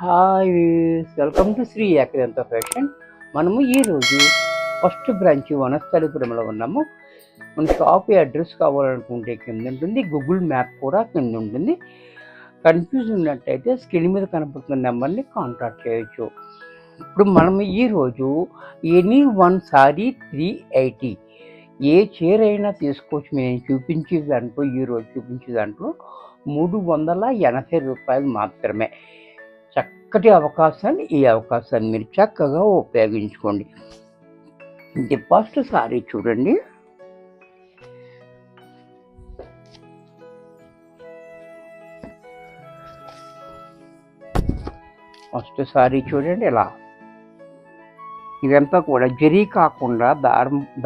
Hi welcome to Shri యాక్రియంత fashion. మనము ఈరోజు ఫస్ట్ బ్రాంచ్ వనస్థలిపురంలో ఉన్నాము. మన షాప్ అడ్రస్ కావాలనుకుంటే కింద ఉంటుంది, గూగుల్ మ్యాప్ కూడా కింద ఉంటుంది. కన్ఫ్యూజ్ ఉన్నట్టయితే స్క్రీన్ మీద కనపడుతున్న నెంబర్ని కాంటాక్ట్ చేయొచ్చు. ఇప్పుడు మనము ఈరోజు ఎనీ వన్ సారీ 380 ఏ చీర అయినా తీసుకోవచ్చు. నేను చూపించే దాంట్లో ఈరోజు చూపించే దాంట్లో 380 రూపాయలు మాత్రమే. చక్కటి అవకాశాన్ని, ఈ అవకాశాన్ని మీరు చక్కగా ఉపయోగించుకోండి. ఇది ఫస్ట్ సారీ చూడండి. ఫస్ట్ సారీ చూడండి. ఇలా ఇదంతా కూడా జరీ కాకుండా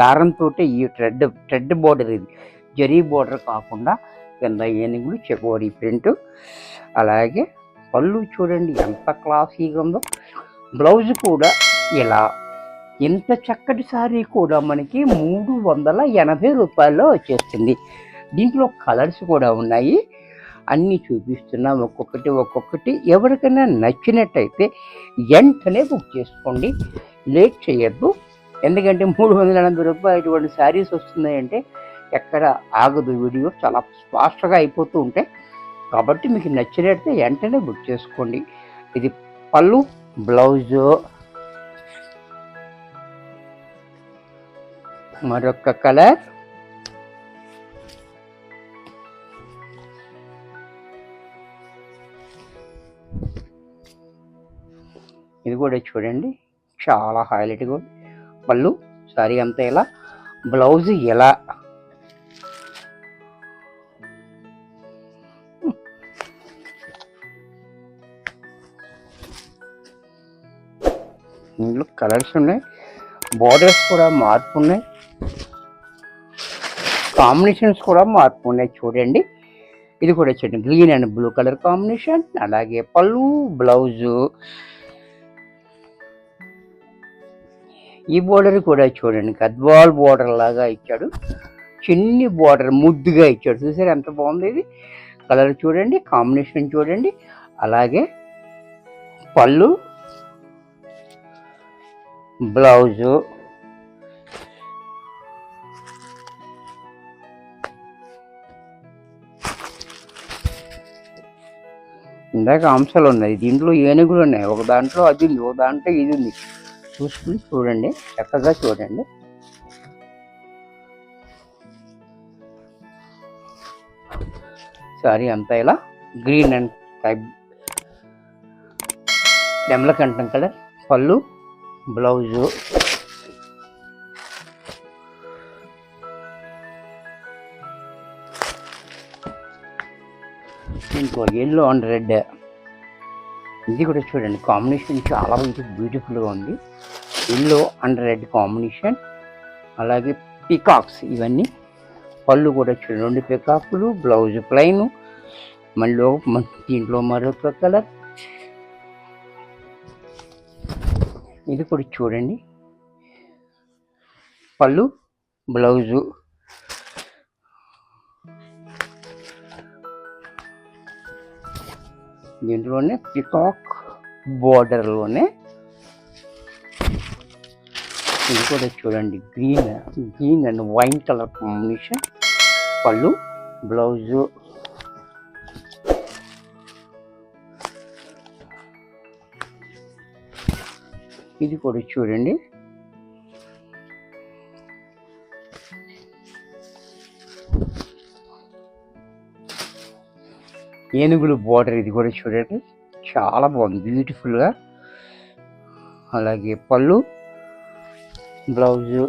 దారంతో ఈ ట్రెడ్ బోర్డర్, ఇది జరీ బోర్డర్ కాకుండా కింద ఏనుగులు చెకోరీ ప్రింట్. అలాగే పళ్ళు చూడండి ఎంత క్లాసీగా ఉందో. బ్లౌజ్ కూడా ఇలా. ఇంత చక్కటి సారీ కూడా మనకి 380 రూపాయల్లో వచ్చేస్తుంది. దీంట్లో కలర్స్ కూడా ఉన్నాయి, అన్నీ చూపిస్తున్నాం ఒక్కొక్కటి. ఎవరికైనా నచ్చినట్టయితే వెంటనే బుక్ చేసుకోండి, లేట్ చేయొద్దు. ఎందుకంటే 380 రూపాయలు ఇటువంటి శారీస్ వస్తున్నాయంటే ఎక్కడ ఆగదు. వీడియో చాలా ఫాస్ట్గా అయిపోతూ ఉంటాయి. కాబట్టి మీకు నచ్చినట్టు వెంటనే బుక్ చేసుకోండి. ఇది పళ్ళు, బ్లౌజు, మరొక కలర్. ఇది కూడా చూడండి చాలా హైలైట్గా. పళ్ళు సారీ అంతా ఇలా, బ్లౌజ్ ఎలా. ఇందులో కలర్స్ ఉన్నాయి, బోర్డర్స్ కూడా మార్పు ఉన్నాయి, కాంబినేషన్స్ కూడా మార్పు ఉన్నాయి. చూడండి ఇది కూడా చూడండి, green and blue colour combination. అలాగే పళ్ళు, బ్లౌజు. ఈ బోర్డర్ కూడా చూడండి, గద్వాల్ బోర్డర్ లాగా ఇచ్చాడు. చిన్ని బోర్డర్ ముద్దుగా ఇచ్చాడు. చూసారు ఎంత బాగుంది. ఇది కలర్ చూడండి, కాంబినేషన్ చూడండి. అలాగే పళ్ళు, బ్లౌజు. ఇందాక అంశాలు ఉన్నాయి, దీంట్లో ఏనుగులు ఉన్నాయి. ఒక దాంట్లో అది ఉంది, ఒక దాంట్లో ఇది ఉంది. చూసుకుని చూడండి, చక్కగా చూడండి. సారీ అంతా ఇలా గ్రీన్ అండ్ టైప్ నెమలకంఠం కలర్. పళ్ళు, బ్లౌజు. ఇంకో ఎల్లో అండ్ రెడ్. ఇది కూడా చూడండి కాంబినేషన్ చాలా బ్యూటిఫుల్గా ఉంది. Yellow and red combination. అలాగే పికాక్స్ ఇవన్నీ. పళ్ళు కూడా చూడండి 2 పికాకులు, బ్లౌజ్ ప్లైన్. మళ్ళీ దీంట్లో మరొక కలర్. ఇది కూడా చూడండి, పళ్ళు, బ్లౌజు. దీంట్లోనే పికాక్ బోర్డర్లోనే. ఇది కూడా చూడండి green and wine colour combination. పళ్ళు, బ్లౌజు. ఇది కూడా చూడండి, ఏనుగులు బోర్డర్. ఇది కూడా చూడండి చాలా బాగుంది, బ్యూటిఫుల్గా. అలాగే పళ్ళు, బ్లౌజు.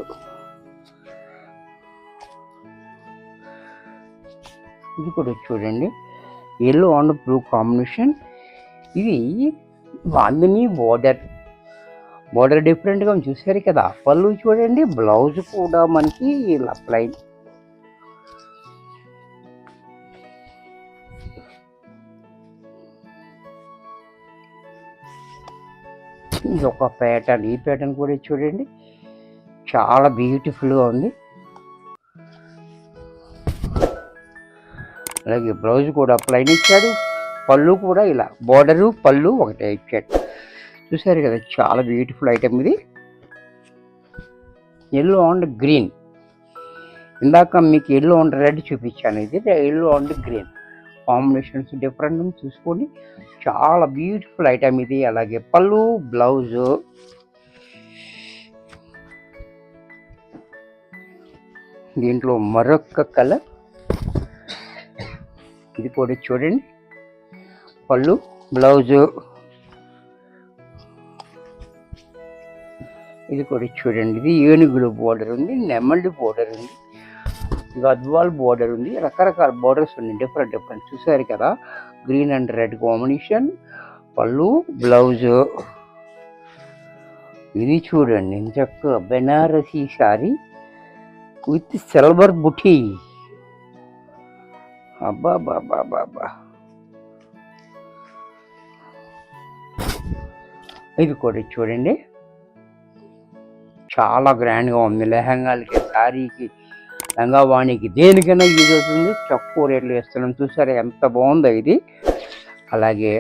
ఇది కూడా చూడండి ఎల్లో అండ్ బ్లూ కాంబినేషన్. ఇది బాందిని బోర్డర్ డిఫరెంట్గా చూసారు కదా. పళ్ళు చూడండి, బ్లౌజ్ కూడా మనకి ఇలా ప్లైన్. ఇది ఒక ప్యాటర్న్. ఈ ప్యాటర్న్ కూడా చూడండి చాలా బ్యూటిఫుల్గా ఉంది. అలాగే బ్లౌజ్ కూడా ప్లైన్ ఇచ్చాడు. పళ్ళు కూడా ఇలా బోర్డరు పళ్ళు ఒకటే ఇచ్చాడు. చూసారు కదా, చాలా బ్యూటిఫుల్ ఐటమ్ ఇది. ఎల్లో అండ్ గ్రీన్, ఇందాక మీకు ఎల్లో అండ్ రెడ్ చూపించాను, ఇది yellow and green combinations different చూసుకోండి. చాలా బ్యూటిఫుల్ ఐటమ్ ఇది. అలాగే పళ్ళు, బ్లౌజు, దీంట్లో మరొక కలర్, ఇది కూడా చూడండి. పళ్ళు, బ్లౌజు, ఇది కూడా చూడండి. ఇది ఏనుగులు బోర్డర్ ఉంది, నెమలి బోర్డర్ ఉంది, గద్వాల్ బోర్డర్ ఉంది, రకరకాల బోర్డర్స్ ఉన్నాయి, డిఫరెంట్ చూసారు కదా. గ్రీన్ అండ్ రెడ్ కాంబినేషన్, పళ్ళు, బ్లౌజు. ఇది చూడండి, చక్కగా బెనారసీ శారీ విత్ సిల్వర్ బుటీ. అబ్బా బాబా బాబా, ఇది కూడా చూడండి, చాలా గ్రాండ్గా ఉంది. లెహంగాలకి, శారీకి, లంగావాణికి, దేనికైనా యూజ్ అవుతుంది. తక్కువ రేట్లు వేస్తున్నాం, చూసారా ఎంత బాగుందో ఇది. అలాగే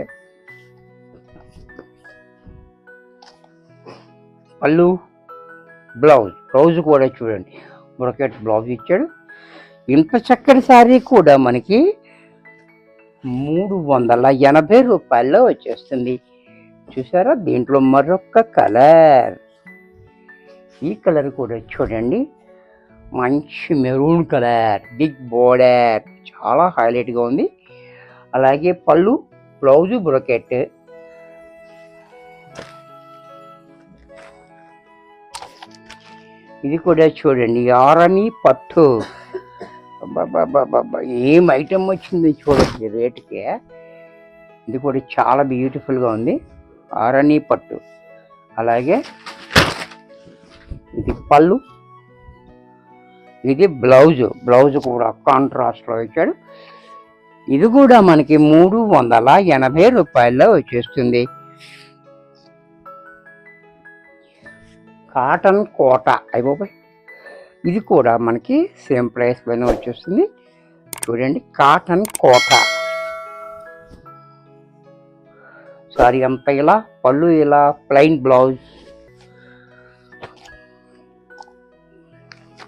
పళ్ళు, బ్లౌజ్ కూడా చూడండి, బ్రొకెట్ బ్లౌజ్ ఇచ్చాడు. ఇంత చక్కటి శారీ కూడా మనకి 380 రూపాయల్లో వచ్చేస్తుంది. చూసారా, దీంట్లో మరొక కలర్, ఈ కలర్ కూడా చూడండి, మంచి మెరూన్ కలర్, బిగ్ బోర్డర్, చాలా హైలైట్గా ఉంది. అలాగే పళ్ళు, బ్లౌజు, బ్రొకెట్. ఇది కూడా చూడండి, ఆరణి పట్టు. బాబా, ఏం ఐటమ్ వచ్చింది చూడండి రేటుకే. ఇది కూడా చాలా బ్యూటిఫుల్గా ఉంది, ఆరణి పట్టు. అలాగే ఇది పళ్ళు, ఇది బ్లౌజ్ కూడా కాంట్రాస్ట్లో ఇచ్చాడు. ఇది కూడా మనకి 380 రూపాయల్లో వచ్చేస్తుంది. కాటన్ కోట అయిపోయి, ఇది కూడా మనకి సేమ్ ప్రైస్లోనే వచ్చేస్తుంది. చూడండి, కాటన్ కోట సారీ అంతా ఇలా, పళ్ళు ఇలా, ప్లెయిన్ బ్లౌజ్.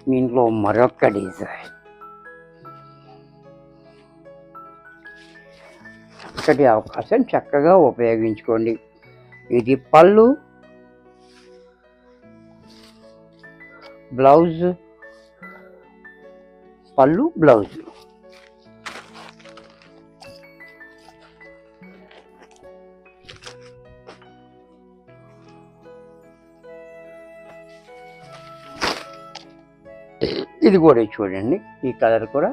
దీంట్లో మరొక డిజైన్, చక్కటి అవకాశం, చక్కగా ఉపయోగించుకోండి. ఇది పళ్ళు, బ్లౌజ్, పళ్ళు, బ్లౌజ్. ఇది కూడా చూడండి, ఈ కలర్ కూడా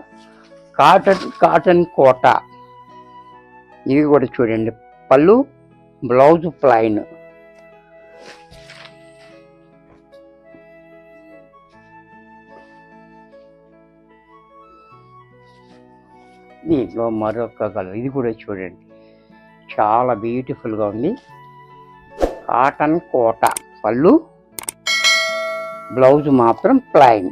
కాటన్ కోట. ఇది కూడా చూడండి, పళ్ళు, బ్లౌజ్ ప్లైన్. దీంట్లో మరొక కలర్, ఇది కూడా చూడండి, చాలా బ్యూటిఫుల్గా ఉంది. కాటన్ కోట, పళ్ళు, బ్లౌజ్ మాత్రం ప్లైన్.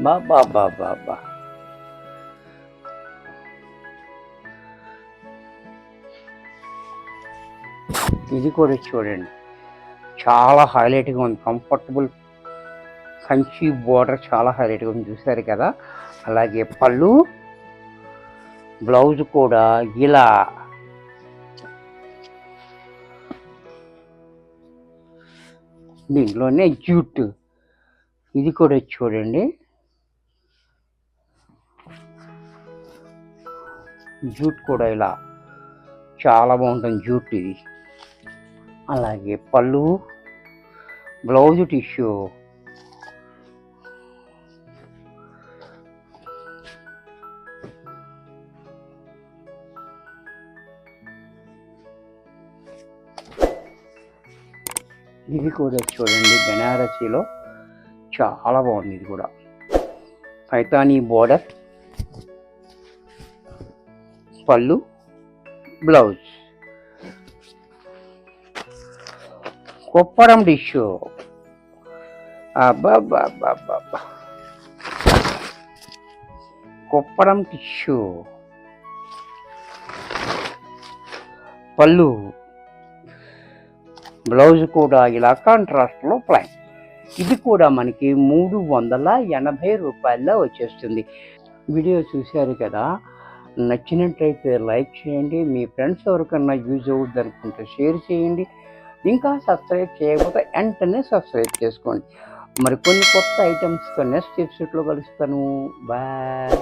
బాబా, ఇది కూడా చూడండి, చాలా హైలైట్గా ఉంది. కంఫర్టబుల్ కంచి బోర్డర్ చాలా హైలైట్గా ఉంది, చూసారు కదా. అలాగే పళ్ళు, బ్లౌజ్ కూడా ఇలా. దీంట్లోనే జూట్, ఇది కూడా చూడండి, జూట్ కూడా ఇలా చాలా బాగుంటుంది జూట్ ఇది. అలాగే పళ్ళు, బ్లౌజ్ టిష్యూ. ఇది కూడా చూడండి, బెనారసీలో చాలా బాగుంది. ఇది కూడా పైతానీ బోర్డర్, పళ్ళు, బ్లౌజ్, కొప్పరం టిష్యూ. అబ్బా, కుప్పడం టిష్యూ, పళ్ళు, బ్లౌజ్ కూడా ఇలా కాంట్రాస్ట్లో ప్లైన్. ఇది కూడా మనకి 380 రూపాయల్లో వచ్చేస్తుంది. వీడియో చూశారు కదా, నచ్చినట్లయితే లైక్ చేయండి, మీ ఫ్రెండ్స్ ఎవరికన్నా యూజ్ అవుద్ది అనుకుంటే షేర్ చేయండి. ఇంకా సబ్స్క్రైబ్ చేయకపోతే వెంటనే సబ్స్క్రైబ్ చేసుకోండి. మరి కొన్ని కొత్త ఐటమ్స్తో నెక్స్ట్ ఎపిసోడ్లో కలుస్తాను. బాయ్.